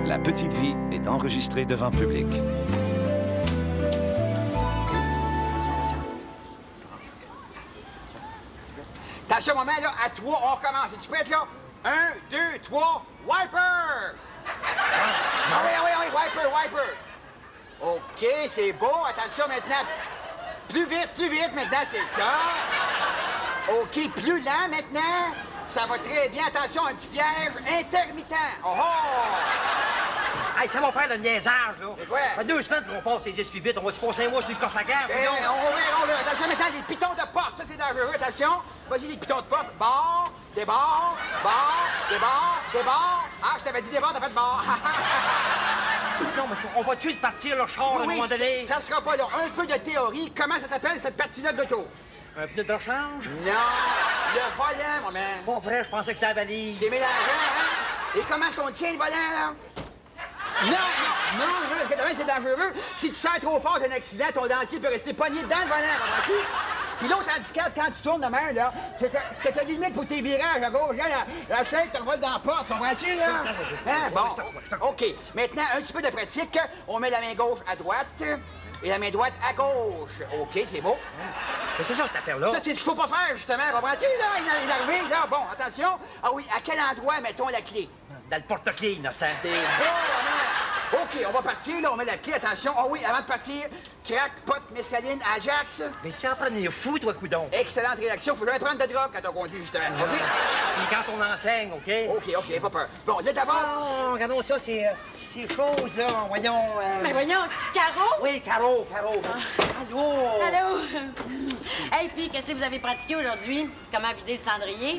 La Petite Vie est enregistrée devant public. Attention, moment, là, à 3, on recommence. Es-tu prête, là? 1, 2, 3, wiper! Ah oui, wiper. OK, c'est beau. Attention, maintenant. Plus vite, maintenant, c'est ça. OK, plus lent, maintenant. Ça va très bien. Attention, un petit piège intermittent. Oh, oh! Hey, ça va faire le niaisage, là. C'est quoi? Ça fait 2 semaines qu'on passe les essuie-vides. On va se passer un mois sur le coffre à gare. On verra. Attention, maintenant, les pitons de porte. Ça, c'est dangereux. Attention. Vas-y, les pitons de porte. Barre, débarre. Ah, je t'avais dit débarre, t'as fait barre. Non, mais on va tuer de partir le char à un moment donné. Ça sera pas long. Un peu de théorie. Comment ça s'appelle, cette partie-là de l'auto? Un pneu de rechange? Non, le volant, mon man. Pas vrai, je pensais que c'était la valise. C'est mélangeant, hein? Et comment est-ce qu'on tient le volant, là? Non, parce que demain, c'est dangereux. Si tu serres trop fort d'un accident, ton dentier peut rester pogné dans le volant, comprends-tu? Puis l'autre handicap, quand tu tournes de main, là, c'est ta limite pour tes virages à gauche. Là, la tête te revole dans la porte, comprends-tu, là? Hein? Bon, OK. Maintenant, un petit peu de pratique. On met la main gauche à droite et la main droite à gauche. OK, c'est beau. C'est ça, cette affaire-là. Ça, c'est ce qu'il faut pas faire, justement, comprends-tu, là? Il est arrivé, là. Bon, attention. Ah oui, à quel endroit mettons la clé? Dans le porte-clés, innocent. C'est beau, maman. OK, on va partir, là, on met la clé, attention. Ah oui, avant de partir, crack, pot, mescaline, Ajax. Mais tu es en train de fou, toi, coudon. Excellente réaction, faut jamais prendre de drogue quand on conduit, justement. OK? Puis quand on enseigne, OK? OK, pas peur. Bon, là, d'abord... Oh, regardons ça, ces choses, là, voyons... Mais voyons, c'est Caro? Oui, Caro. Allô? Allô? Hey, puis, qu'est-ce que vous avez pratiqué aujourd'hui? Comment vider le cendrier?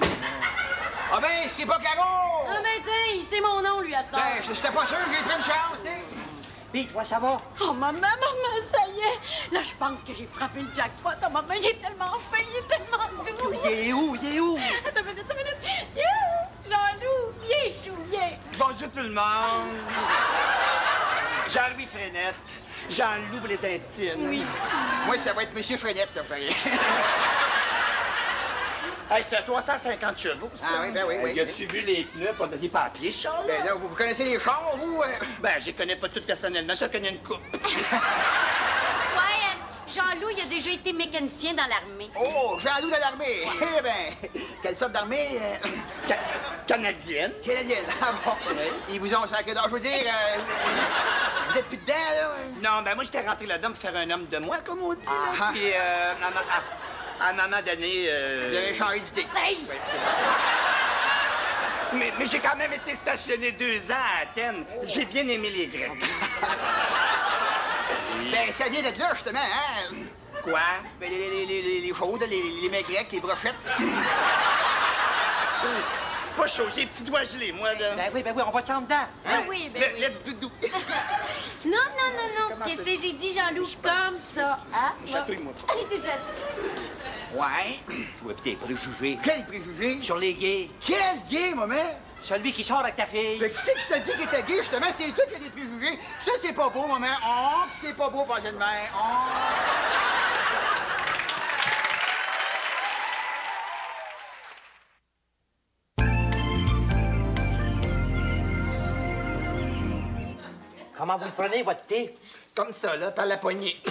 Ah ben, c'est pas Caro! Ah, ben, tiens, c'est mon nom, lui, à ce temps. Ben, j'étais pas sûr, j'ai pris une chance, hein? Puis, toi, ça va? Oh, maman, ça y est! Là, je pense que j'ai frappé le jackpot. Oh, maman, il est tellement fin, il est tellement doux. Il est où? Attends une minute. Yeah! Jean-Loup, viens, chou, viens. Bonjour tout le monde. Jean-Louis Frenette. Jean-Loup pour les intimes. Oui. Moi, ça va être Monsieur Frenette, ça, ferait. Hey, c'était 350 chevaux, ça. Ah oui, ben oui. Y a-tu vu les pneus? Pas des pas à pied, ce char, là? Ben là, vous connaissez les chars, vous? Ben, je les connais pas toutes personnellement. Je connais une coupe. Ouais, Jean-Loup, il a déjà été mécanicien dans l'armée. Oh, Jean-Loup de l'armée. Eh ben, quelle sorte d'armée? Canadienne. Canadienne. Ah bon? Ils vous ont sacré d'or. Je veux dire, vous êtes plus dedans, là? Non, ben moi, j'étais rentré là-dedans pour faire un homme de moi, comme on dit, là. Ah. Puis, à un moment donné... Vous avez changé d'idée. Hey! Ouais, c'est ça. Mais j'ai quand même été stationné 2 ans à Athènes. J'ai bien aimé les Grecs. Ben, ça vient d'être là, justement, hein? Quoi? Ben, les chaudes, les mecs grecs, les brochettes. C'est pas chaud, j'ai les petits doigts gelés, moi, là. Ben oui, on va s'en dedans. Ah oui, ben oui. Let's doudou. Non. Qu'est-ce que j'ai dit, Jean-Loup? Comme ça, hein? Chatouille-moi. Allez, c'est ça. Ouais. Toi, pis tes préjugés. Quel préjugé? Sur les gays. Quel gay, maman? Celui qui sort avec ta fille. Mais qui c'est qui t'a dit qu'il était gay, justement? C'est toi qui as des préjugés. Ça, c'est pas beau, maman. Oh, pis c'est pas beau, pas de main. Oh. Comment vous le prenez, votre thé? Comme ça, là, par la poignée.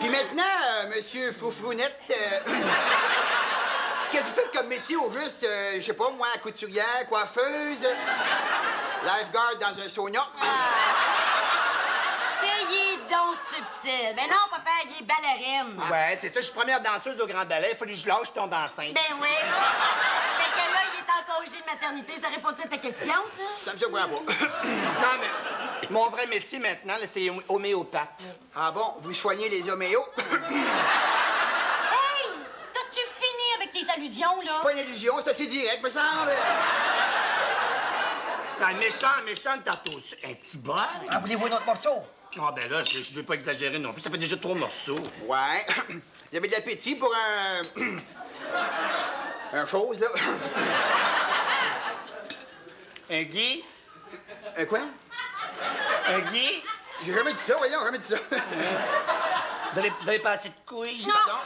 Puis maintenant, monsieur Foufrounette, qu'est-ce que vous faites comme métier au juste? Je sais pas, moi, couturière, coiffeuse, lifeguard dans un sauna? Payé donc subtil. Ben non, papa, il est ballerine. Ouais, c'est ça, je suis première danseuse au Grand Ballet. Il fallait que je lâche, je tombe enceinte. Ben oui. Fait que là, il est en congé de maternité. Ça répond-tu à ta question, ça? Ça me surprend pas. Non, mais mon vrai métier maintenant, là, c'est homéopathe. Ah bon, vous soignez les homéos? Hey! T'as-tu fini avec tes allusions, là? Pas une illusion, c'est assez direct, me semble. Un méchant tantôt. Un petit bol? Ah, voulez-vous un autre morceau? Ah, ben là, je veux pas exagérer non plus. Ça fait déjà 3 morceaux. Ouais. Il y avait de l'appétit pour un chose, là. Un gay? Quoi? Un gay? J'ai jamais dit ça, voyons, jamais dit ça. Vous avez pas assez de couilles? Pardon?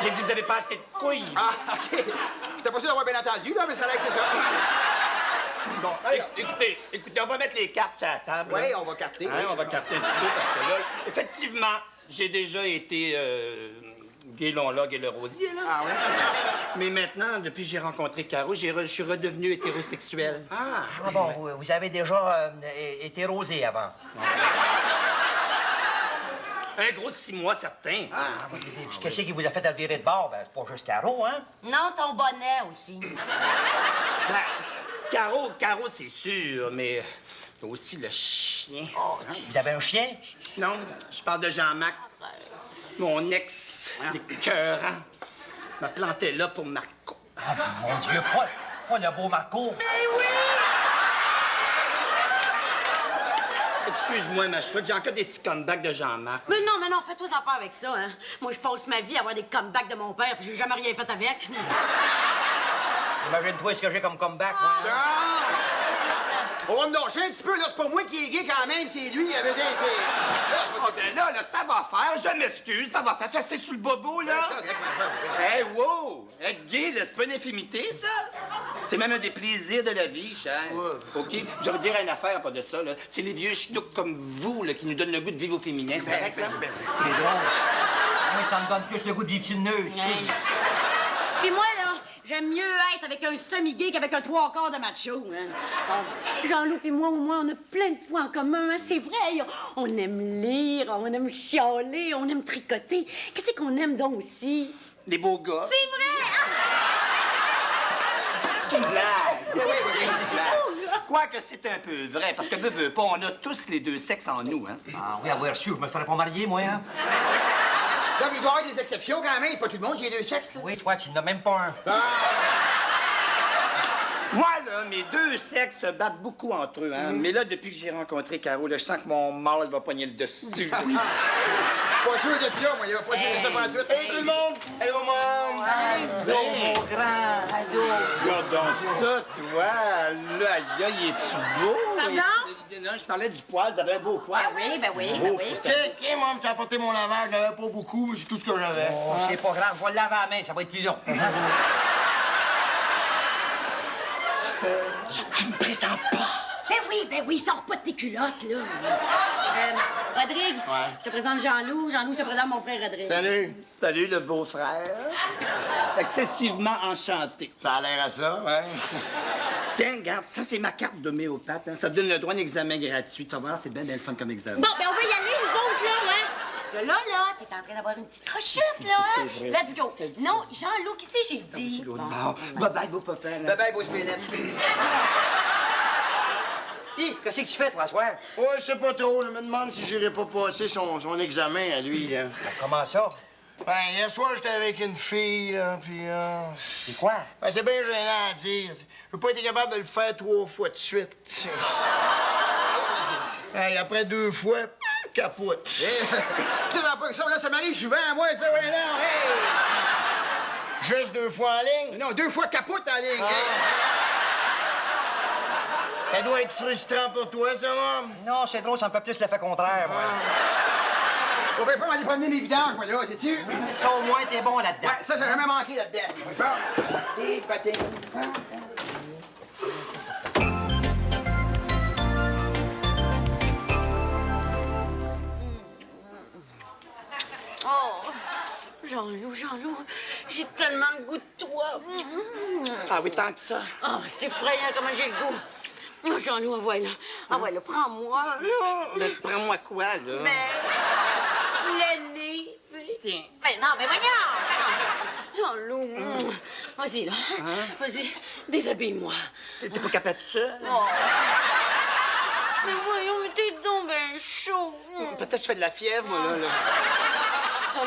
J'ai dit, vous avez pas assez de couilles. Ah, OK. J'étais pas sûr d'avoir bien entendu, là, mais ça a l'air que c'est ça. Bon, écoutez, on va mettre les cartes à la table. Oui, là. on va carter. Hein, oui. on va carter un petit peu parce que là, effectivement, j'ai déjà été Gaylon-Log et le Rosier, là. Ah, ouais? Mais maintenant, depuis que j'ai rencontré Caro, je suis redevenu hétérosexuel. Ah bon, vous avez déjà été rosé avant. Un gros de 6 mois, certain. Puis qu'est-ce qui vous a fait le virer de bord? Ben, c'est pas juste Caro, hein? Non, ton bonnet aussi. Ben, Caro, c'est sûr, mais aussi le chien. Vous avez un chien? Non, je parle de Jean-Marc, mon ex, l'écœurant, m'a planté là pour Marco. Ah, mon Dieu, pas le beau Marco. Excuse-moi, ma chouette, j'ai encore des petits comebacks de Jean-Marc. Mais non, fais-toi pas avec ça, hein. Moi, je passe ma vie à avoir des comebacks de mon père, puis j'ai jamais rien fait avec. Imagine-toi ce que j'ai comme comeback, moi. Hein? Ah! On va me lâcher un petit peu, là. C'est pas moi qui est gay quand même, c'est lui. Il avait dit, Oh, ben là, ça va faire, je m'excuse, ça va faire fesser sur le bobo, là. Hey, wow! Être gay, là, c'est pas une infimité, ça? C'est même un des plaisirs de la vie, cher. Ouais. OK? Je vais dire une affaire, pas de ça, là. C'est les vieux chnouks comme vous, là, qui nous donnent le goût de vivre au féminin. C'est correct, là? C'est drôle. Moi, ça me donne plus le goût de vivre sur le nœud. Puis moi, là, j'aime mieux être avec un semi-gay qu'avec un 3/4 de macho, hein. Jean-Loup et moi, au moins, on a plein de points en commun, hein. C'est vrai, on aime lire, on aime chialer, on aime tricoter. Qu'est-ce qu'on aime donc aussi? Les beaux gars. C'est vrai! C'est une blague. Quoique c'est un peu vrai, parce que veux pas, on a tous les deux sexes en nous, hein. Ah oui, avoir su, je me serais pas marié, moi, hein? Donc, il doit y avoir des exceptions quand même. C'est pas tout le monde qui a deux sexes, là. Oui, toi, tu n'as même pas un. Moi, là, mes deux sexes se battent beaucoup entre eux, hein. Mais là, depuis que j'ai rencontré Caro, là, je sens que mon mâle va pogner le dessus. Pas sûr de ça, moi. Il va pas sûr de ça pendant tout. Hey, tout le monde! Hello, mom! Allô, mon grand, ado. Regarde donc ça, toi! Là, aïe, il est-tu beau? Pardon? Non, je parlais du poil, vous avez un beau poil. Ben oui. OK, maman, tu as apporté mon lavage. J'en avais pas beaucoup, mais c'est tout ce que j'avais. Oh, c'est pas grave, je vais le laver à la main, ça va être plus long. Tu me présentes pas? Ben oui, sors pas de tes culottes, là. Rodrigue, je te présente Jean-Loup. Jean-Loup, je te présente mon frère Rodrigue. Salut. Salut, le beau-frère. Excessivement enchanté. Ça a l'air à ça, ouais. Tiens, regarde, ça, c'est ma carte d'homéopathe. Hein. Ça te donne le droit d'un examen gratuit. Tu vas voir, c'est bien le fun comme examen. Bon, ben on va y aller, nous autres, là, hein? Là, t'es en train d'avoir une petite rechute, là, hein? C'est vrai. Let's go. Non, Jean-Loup, qui c'est, j'ai dit? Bon, bye-bye, beau papa. là. Bye-bye, beau spinette. Hi, qu'est-ce que tu fais, toi, ce soir? Ouais, je sais pas trop. Je me demande si j'irai pas passer son examen à lui, là. Comment ça? Ben, hier soir, j'étais avec une fille, là, puis... C'est quoi? Ben, c'est bien gênant à dire. Je veux pas être capable de le faire 3 fois de suite. Hey, après 2 fois, capote. Tu sais, dans pas que ça, là, ça m'arrive souvent, moi, ça, ouais, non, hey! Juste 2 fois en ligne? Non, 2 fois capote en ligne, hey! Ça doit être frustrant pour toi, ça, maman? Non, c'est drôle, ça me fait plus l'effet contraire, moi. On va pas m'aller promener les vidanges, moi, là, sais-tu? Ça, au moins, t'es bon là-dedans. Ouais, ça, j'ai jamais manqué là-dedans. Bon, et patin. Oh, Jean-Loup, j'ai tellement le goût de toi. Ah oui, tant que ça. Ah, c'est effrayant comment j'ai le goût. Oh, Jean-Loup, envoie-le, prends-moi, là. Mais prends-moi quoi, là? Mais le nez, tu sais. Tiens. Mais non, mais voyons! Jean-Loup, vas-y, là. Vas-y, déshabille-moi. T'es pas capable de ça? Oh. Mais voyons, mais t'es donc ben chaud. Peut-être que je fais de la fièvre, moi, là.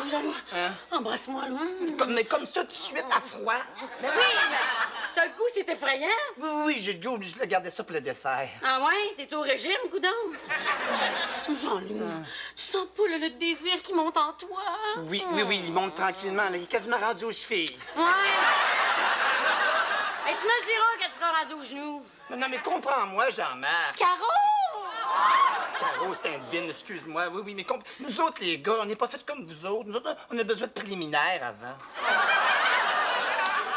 Jean-Loup, embrasse-moi, là. Mais comme ça, tout de suite, à froid. Mais oui, mais t'as le goût, c'est effrayant. Oui, j'ai le goût, obligé de garder ça pour le dessert. Ah ouais? T'es-tu au régime, coudonc? Jean-Loup, tu sens pas là, le désir qui monte en toi? Oui, il monte tranquillement, là. Il est quasiment rendu aux chevilles. Ouais. Hey, tu me le diras quand tu seras rendu aux genoux. Non, mais comprends-moi, Jean-Marc. Caro! Caro Sainte-Bine, excuse-moi. Oui, oui, mais nous autres, les gars, on n'est pas fait comme vous autres. Nous autres, on a besoin de préliminaires avant.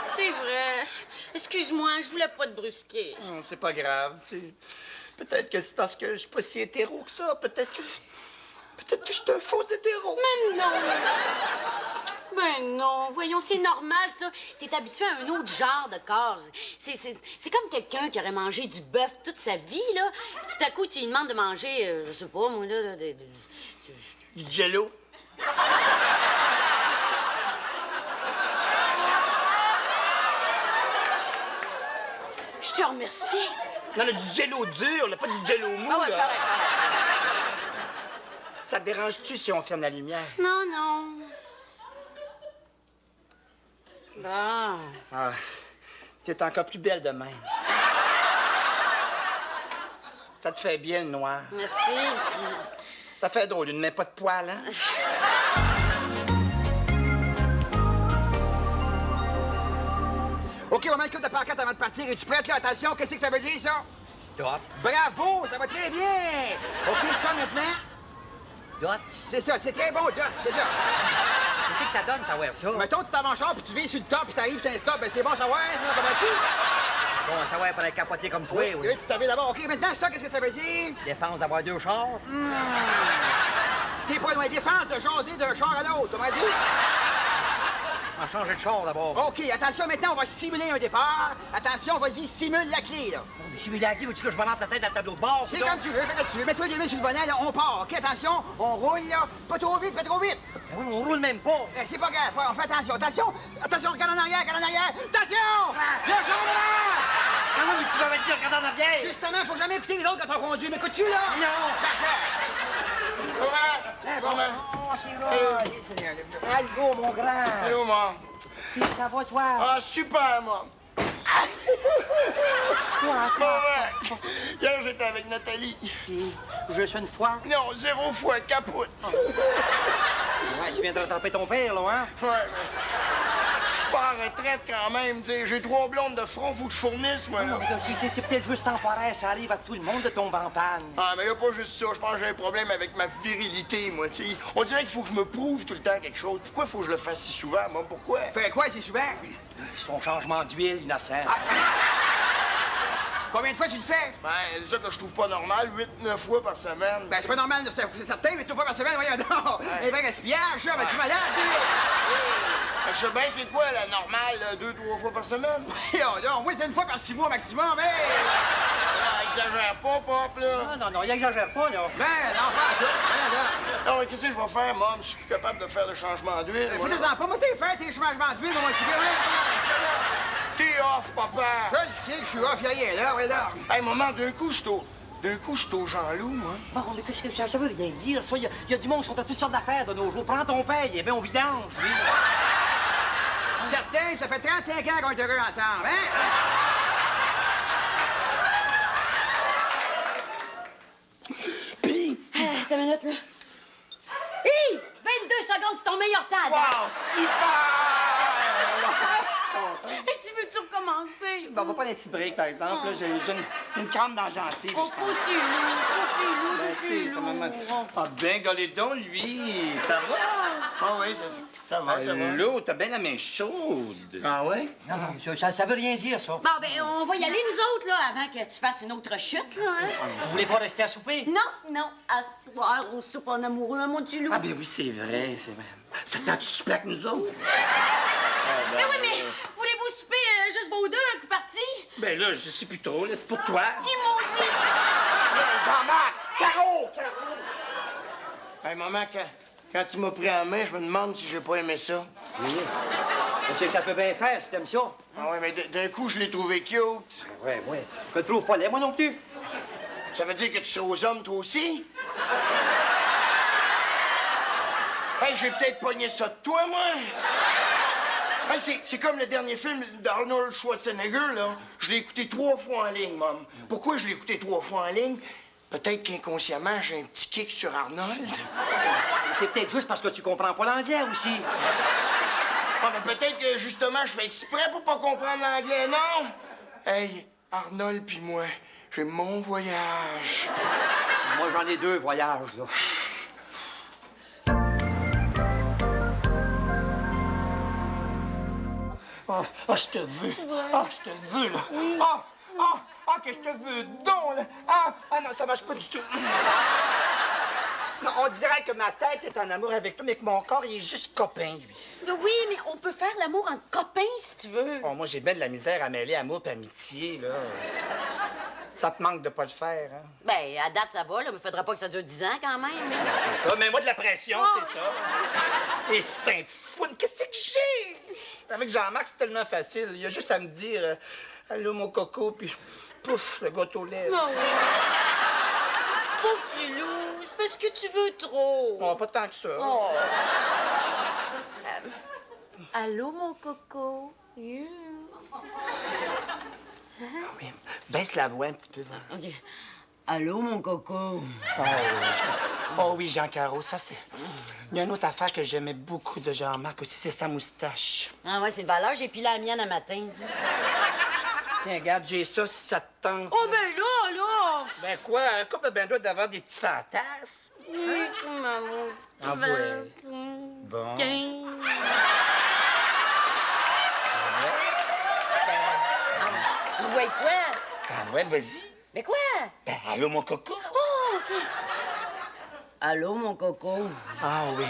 C'est vrai. Excuse-moi, je voulais pas te brusquer. C'est pas grave. Peut-être que c'est parce que je suis pas si hétéro que ça. Peut-être que je suis un faux hétéro. Mais non! Ben non, voyons, c'est normal, ça. T'es habitué à un autre genre de corps. C'est comme quelqu'un qui aurait mangé du bœuf toute sa vie, là. Puis tout à coup, tu lui demandes de manger, je sais pas, moi, là, Du jello. Je te remercie. Non, mais du jello dur, là, pas du jello mou, Ah ouais, c'est là. correct. Ça te dérange-tu si on ferme la lumière? Non, non. Bon. Ah, t'es encore plus belle de même. Ça te fait bien, le noir. Merci. Ça fait drôle, une main pas de poils, hein? OK, on met une coupe de pancarte avant de partir. Es-tu prête, là? Attention, qu'est-ce que ça veut dire, ça? Dot. Bravo, ça va très bien. OK, ça, maintenant, Dot. c'est ça, c'est très beau, Dot, c'est ça. Qu'est-ce que ça donne, savoir ça? Mettons, tu t'en vas en char, puis tu viens sur le top, puis t'arrives sur un stop, ben c'est bon, ça va, ça, comment-tu? Bon, savoir pour être capoté comme toi, oui. Oui, tu t'avais d'abord. OK, maintenant, ça, qu'est-ce que ça veut dire? Défense d'avoir 2 chars. T'es pas loin. Défense de jaser d'un char à l'autre, comment dit? On change de char d'abord. OK, attention, maintenant, on va simuler un départ. Attention, vas-y, simule la clé, là. Mais si la guille, veux-tu que je balance la tête dans le tableau de bord? C'est comme tu veux, fais comme tu veux. Mets-toi les mains sur le volant, là, on part. OK, attention, on roule, là. Pas trop vite, pas trop vite. Ben oui, on roule même pas. C'est pas grave, ouais, on fait attention. Attention, attention, regarde en arrière, regarde en arrière. Attention! Le char devant! Ah non, mais tu vas me dire, regarde en arrière. Justement, faut jamais écouter les autres quand on conduit. M'écoutes-tu, là? Non. Parfait. Ouais, bon. Oh, c'est vrai. Allô, mon grand. Allô, maman. Ça va, toi? Ah, super, maman. Maman, hier, j'étais avec Nathalie. Puis, je suis une fois. Non, 0 fois, capote. Ouais, tu viens de rattraper ton père, là, hein? Ouais, mais je suis pas en retraite quand même, tu sais. J'ai 3 blondes de front, faut que je fournisse, moi, là. Non, mais là, c'est peut-être juste temporaire. Ça arrive à tout le monde de tomber en panne. Ah, mais y a pas juste ça. Je pense que j'ai un problème avec ma virilité, moi, tu sais. On dirait qu'il faut que je me prouve tout le temps quelque chose. Pourquoi faut que je le fasse si souvent, moi? Pourquoi? Fais quoi, c'est souvent? Son changement d'huile, innocent. Combien de fois tu le fais? Ben, c'est ça que je trouve pas normal, 8-9 fois par semaine. Ben, c'est pas normal, c'est certain, mais 2 fois par semaine, voyons donc. Un vrai gaspillage, ça, ben, tu malade, Je sais bien c'est quoi la normale, 2-3 fois par semaine? voyons donc. Moi, c'est 1 fois par 6 mois maximum, mais... Ah, exagère pas, pop, là. Non, il exagère pas, là. Ben, non, pas tout. Voyons donc. Non, mais qu'est-ce que je vais faire, Mom? Je suis plus capable de faire le changement d'huile. Fais-les-en pas. Moi, t'es fait, tes changements d'huile, mon petit gars. T'es off, papa! Je sais que je suis off, y'a rien là, voyons donc. Hey, maman, d'un coup, je suis au Jean-Loup, moi. Bon, mais qu'est-ce que ça veut rien dire, ça? Il y a du monde qui sont à toutes sortes d'affaires de nos jours. Prends ton père, il est bien au vidange, lui. Certain, ça fait 35 ans qu'on est heureux ensemble, hein? Pis, T'as une minute, là. Hé! 22 secondes, c'est ton meilleur temps, wow, Dad. super! Hey, tu veux-tu recommencer? Ben, on va pas un petit break, par exemple. Là, j'ai une crampe dans la gencive. On continue, Ben, tu sais, ça m'a- Ah, ben, galé donc, lui. Ça va? Ah oui, ça va, ça va. L'eau, t'as bien la main chaude. Ah ouais? Non, monsieur, ça veut rien dire, ça. Bon, ben, on va y aller, nous autres, là, avant que tu fasses une autre chute, là, hein? Vous voulez pas rester à souper? Non, à soir, on soupe en amoureux, hein, mon petit loup. Ah, ben oui, c'est vrai, c'est vrai. Ça tente-tu de souper avec nous autres? Ben oui, mais voulez-vous souper juste vos deux, un coup parti? Ben là, je sais plus trop, là, c'est pour toi. Ils m'ont dit... Jean-Marc! Caro! Hey, maman, quand tu m'as pris en main, je me demande si j'ai pas aimé ça. Oui. Monsieur, ça peut bien faire si t'aimes ça. Ah ouais, mais d'un coup, je l'ai trouvé cute. Ouais. Je le trouve pas laid, moi non plus. Ça veut dire que tu seras aux hommes, toi aussi? Hey, j'ai peut-être pogné ça de toi, moi. Hey, c'est comme le dernier film d'Arnold Schwarzenegger, là. Je l'ai écouté 3 fois en ligne, Mom. Pourquoi je l'ai écouté 3 fois en ligne? Peut-être qu'inconsciemment, j'ai un petit kick sur Arnold. C'est peut-être juste parce que tu comprends pas l'anglais aussi. Ah, mais peut-être que, justement, je fais exprès pour pas comprendre l'anglais, non? Hey, Arnold puis moi, j'ai mon voyage. Moi, j'en ai 2 voyages, là. Je te veux. Je te veux, là. Que je te veux donc, là. Non, ça marche pas du tout. Non, on dirait que ma tête est en amour avec toi, mais que mon corps, il est juste copain, lui. Oui, mais on peut faire l'amour entre copains, si tu veux. Bon, moi, j'ai bien de la misère à mêler amour et amitié, là. Ça te manque de pas le faire, hein? Ben, à date, ça va, là. Mais faudra pas que ça dure 10 ans, quand même. C'est ça, mets-moi de la pression, c'est ça. Et sainte foune, qu'est-ce que j'ai? Avec Jean-Marc, c'est tellement facile. Il y a juste à me dire allô, mon coco, puis pouf, le gâteau au lait. Non. Pauvre petit loup, c'est parce que tu veux trop. Oh, pas tant que ça. Oh. Allô, mon coco? Yeah. Oui, baisse la voix un petit peu. Va. OK. Allô, mon coco? Oh oui, Jean Caro, ça c'est... Il y a une autre affaire que j'aimais beaucoup de Jean-Marc aussi, c'est sa moustache. Ah ouais, c'est de valeur, j'ai pilé la mienne un matin. Ça. Tiens, regarde, j'ai ça si ça te tente. Oh, ben là! Ben quoi, un couple ben doit d'avoir des petits fantasmes. Oui, maman. Ah ouais. Bon. Vous voyez quoi? Ah ouais, vas-y. Mais quoi? Ben, allô, mon coco. Oh, OK. Allô, mon coco? Ah oui.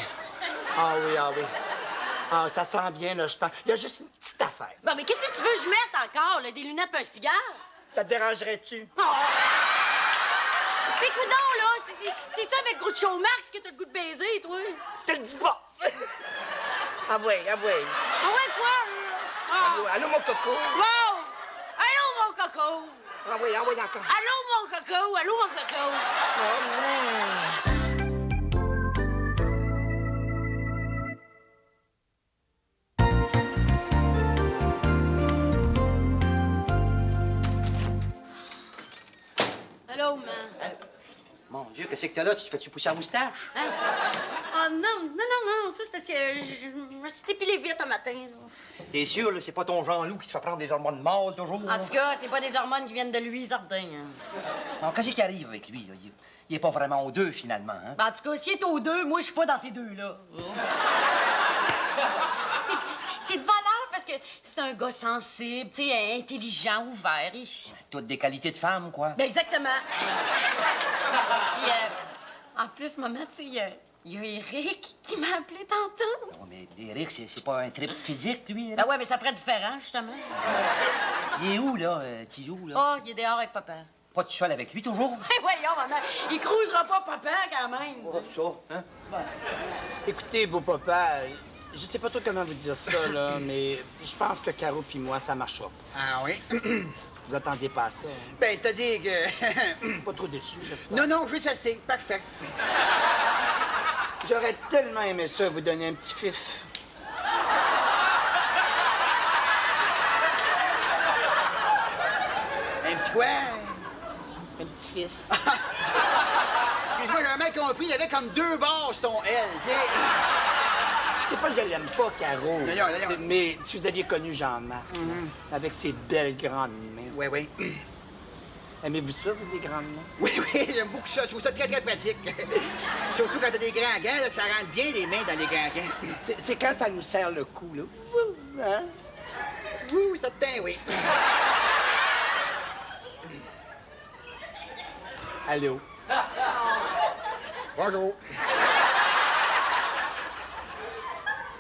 Ah, ça s'en vient, là, je pense. Il y a juste une petite affaire. Bon, mais qu'est-ce que tu veux que je mette encore, là? Des lunettes et un cigare? Ça te dérangerait-tu? Oh! Fais coudonc, là! C'est-tu avec Groucho Marx que t'as le goût de baiser, toi? Te le dis pas! Ah ouais. Ah ouais, quoi? Ah. Allô, mon coco. Wow! Allô, mon coco! Ah oui, d'accord. Allô, mon coco! Allô, mon coco! Allô, maman. Mon Dieu, qu'est-ce que t'as là? Tu te fais-tu pousser la moustache? Hein? Oh non, ça c'est parce que je me suis épilé vite un matin. Là. T'es sûr, là, c'est pas ton Jean-Loup qui te fait prendre des hormones mâles toujours? En tout cas, c'est pas des hormones qui viennent de lui, certain. Hein. Alors, qu'est-ce qui arrive avec lui, là? Il est pas vraiment aux 2, finalement, hein? Ben, en tout cas, s'il est aux 2, moi, je suis pas dans ces 2-là. C'est de valeur parce que c'est un gars sensible, tu sais, intelligent, ouvert. Toutes des qualités de femme, quoi. Ben, exactement. Puis, en plus, maman, tu sais, il y a Eric qui m'a appelé tantôt. Non, mais Eric, c'est pas un trip physique, lui. Ben ouais, mais ça ferait différent, justement. Il est où, là, Tillou, là? Oh, il est dehors avec papa. Pas tout seul avec lui, toujours? Eh voyons, maman, il cruisera pas papa, quand même. Oh, ça, hein? Écoutez, beau papa, je sais pas trop comment vous dire ça, là, mais je pense que Caro puis moi, ça marchera pas. Ah oui? Vous attendiez pas à ça, hein? Ben, c'est-à-dire que... Pas trop déçu, j'espère. Non, juste assez. Parfait. J'aurais tellement aimé ça, vous donner un petit fif. Un petit quoi? Un petit fils. Excuse-moi, j'ai jamais compris. Il y avait comme 2 barres sur ton L, tu sais. C'est pas que je l'aime pas, Caro. D'ailleurs. Mais si vous aviez connu Jean-Marc, avec ses belles grandes mains. Oui. Aimez-vous ça, vous, des grandes mains? Oui, j'aime beaucoup ça. Je trouve ça très, très pratique. Surtout quand t'as des grands gants, là, ça rentre bien les mains dans les grands gants. C'est quand ça nous serre le cou, là. Ouh, hein? Ouh, certain, oui. Allô? Bonjour.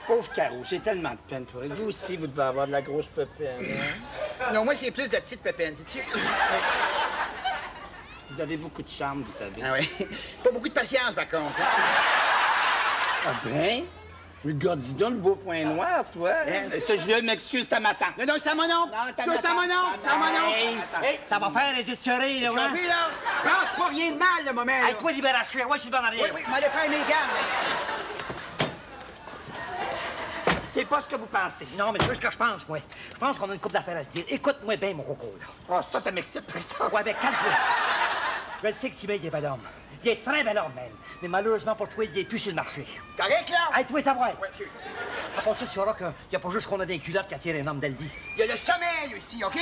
Pauvre Caro, j'ai tellement de peine pour elle. Vous aussi, vous devez avoir de la grosse pépine. Hein? Non, moi, c'est plus de petites pépines, sais-tu? Vous avez beaucoup de charme, vous savez. Ah oui. Pas beaucoup de patience, par contre. Hein? Ah ben? Regarde, dis donc le beau point noir, toi. Hein? Ça, je m'excuse, c'est ma tante. Non, c'est à mon oncle. C'est à mon oncle. C'est à mon oncle. Hey, Ça va faire les étirés, là, tu hein? compris, là? Pense pas rien de mal, le moment, là. Hey, toi, libération, ouais, je suis dans l'arrière. Oui, m'allez faire mes gammes. C'est pas ce que vous pensez. Non, mais tu sais ce que je pense, moi. Je pense qu'on a une couple d'affaires à se dire. Écoute-moi bien, mon coco, là. Ah, ça m'excite, très ça. Ouais, avec calme-toi. Je le sais que Tibet, il est bel homme. Il est très bel homme, même. Mais malheureusement pour toi, il est plus sur le marché. Correct, là? Hey, toi, ta voix. Ouais, excuse. À part ça, tu sauras qu'il n'y a pas juste qu'on a des culottes qui attirent un homme d'Aldi. Il y a le sommeil aussi, OK, là?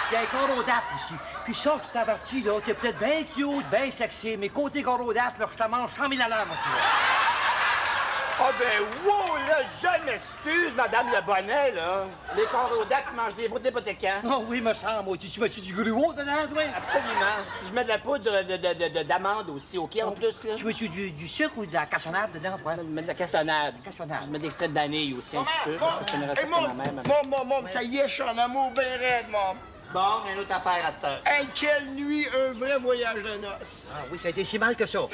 Il y a un corodate aussi. Puis ça, je t'avertis, là, t'es peut-être bien cute, bien sexy, mais côté corodate, là, je te mange 100 000 à l'heure, moi, tu vois. Ah ben, wow, là, je m'excuse, Madame Le Bonnet, là. Les corodates mangent des bouts d'hypothécaires. Oh oui, me semble, moi. Tu mets du gruau dedans, toi? Absolument. Puis je mets de la poudre d'amande aussi, OK, en plus, là? Tu mets du sucre ou de la cassonade dedans, toi? Je mets de la cassonade. Cassonade. Je mets de l'extrait de vanille aussi, un petit peu, parce que c'est une recette Hey, de ma mère. Mom, ça y est, je suis en amour bien raide, Mom. Bon, une autre affaire à cette heure. Hey, quelle nuit, un vrai voyage de noces. Ah oui, ça a été si mal que ça. Non,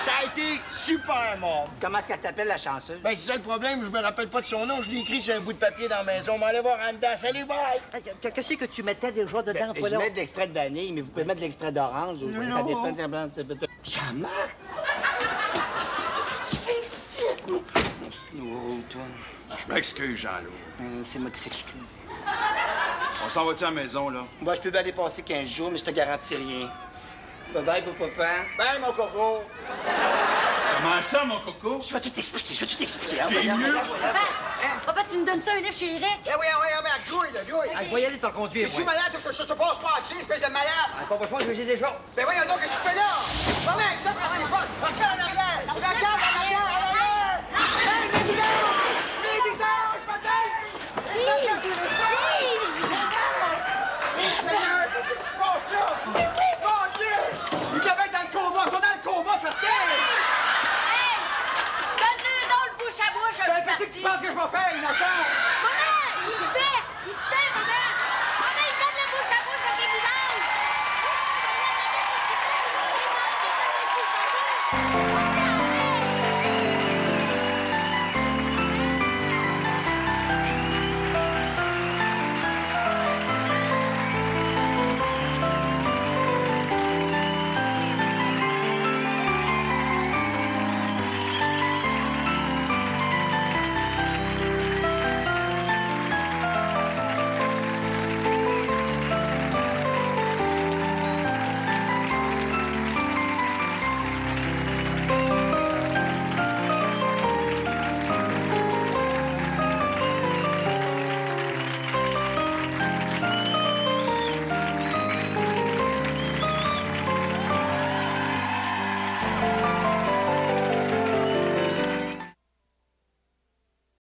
ça a été super, Mom. Comment est-ce qu'elle s'appelle, la chanceuse? Ben, c'est ça le problème, je me rappelle pas de son nom, je l'ai écrit sur un bout de papier dans la maison. On va aller voir en dedans. Salut, bye! Qu'est-ce que tu mettais déjà dedans, toi, Je là? mets de l'extrait de vanille, mais vous pouvez mettre de l'extrait d'orange aussi, ça dépend. Jean-Marc! Qu'est-ce que tu fais ici? Mon petit toi. Je m'excuse, Jean-Loup. C'est moi qui s'excuse. On s'en va-tu à la maison, là? Moi, je peux bien aller passer 15 jours, mais je te garantis rien. Bye-bye, pour papa. Bye, mon coco! Comment ça, mon coco? Je vais tout expliquer, hein? T'es mieux? Papa, tu me donnes ça un livre chez Eric? Eh oui, grouille, là, grouille. Ah, je vais y aller t'en conduire, Es-tu moi. malade? Je te passe pas à clé, espèce de malade. Ah, pas besoin, j'ai déjà. Ben voyons donc, qu'est-ce que tu fais là? Va même, ça, prends les phones. Regarde en arrière. Regarde en arrière. Hey, mes vidanges, peut-être! Seigneur, qu'est-ce qui se passe là? Mon Dieu! Il devait être dans le coma, ils sont dans le coma, certain! Donne-le donc le bouche à bouche, Ben, qu'est-ce que tu penses que je vais faire, innocent?